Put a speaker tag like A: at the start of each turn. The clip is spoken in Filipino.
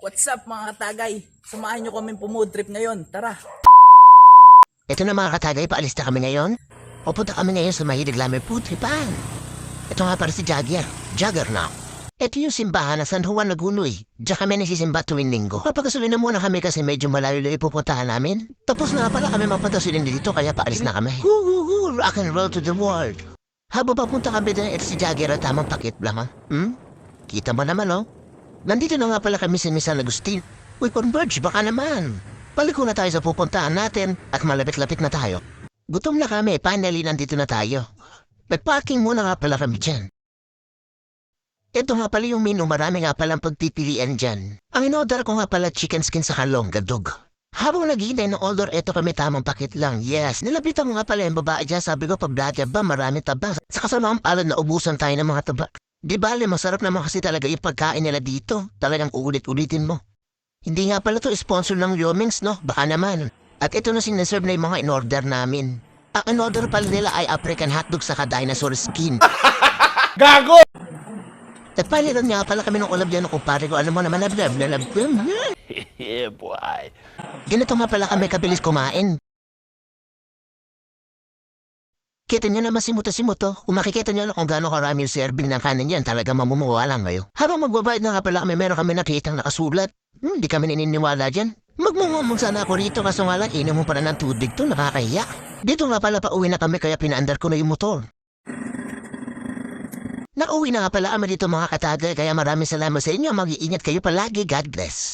A: What's up mga katagay? Samahan nyo kami pumood trip ngayon. Tara!
B: Ito na mga katagay, paalis na kami ngayon. Pupunta kami ngayon sa mahilig namin putripan. Ito nga para si Jagger na. Ito yung simbahan na San Juan Nagunoy. Diyan kami nagsisimba tuwing linggo. Papagasulin na muna kami kasi medyo malayo na ipupuntahan namin. Tapos na pala kami mapatasulin dito kaya paalis na kami. Woo! Rock and roll to the world. Habang papunta kami din, ito si Jagger at tamang pakit lang ha. Kita mo naman oh. Nandito na nga pala kami sa San Agustin. Uy, Converge, baka naman. Paliko na tayo sa pupuntahan natin at malapit-lapit na tayo. Gutom na kami, finally nandito na tayo. Nag-parking muna nga pala kami dyan. Ito nga pala yung menu, marami nga palang pagpipilian dyan. Ang in-order ko nga pala chicken skin sa kalongga dog. Habang naghihintay ng order, eto kami tamang pakit lang. Yes, nilapitan ko nga pala yung babae dyan. Sabi ko, pabladya ba, marami taba. Sa kasama ang palad na ubusan tayo ng mga taba. Di bale, masarap naman kasi talaga yung pagkain nila dito. Talagang uulit-ulitin mo. Hindi nga pala to sponsor ng Yomings, no? Baka naman. At ito na sinaserve na yung mga in-order namin. Ang in-order pala nila ay African hotdog saka dinosaur skin.
C: Gago!
B: At palitan nga pala kami ng ulam dyan ng kumpare ko. Alam mo naman, nablab.
C: Yeah, boy.
B: Ganito nga pala kami kabilis kumain. Kita nyo naman si Muto. Kung makikita nyo lang kung gaano karami yung serving ng kanin yan, talaga mamumuha lang kayo. Habang magbabayad na nga pala kami, meron kami nakitang nakasulat. Di kami naniniwala dyan. Magmumumong sana ako rito kaso nga lang, inom mo pala ng tubig to, nakakahiya. Dito nga pala pauwi na kami kaya pinaandar ko na yung motor. Nakauwi na nga pala kami dito mga katagay, kaya maraming salamat sa inyo. Mag-iingat kayo palagi. God bless.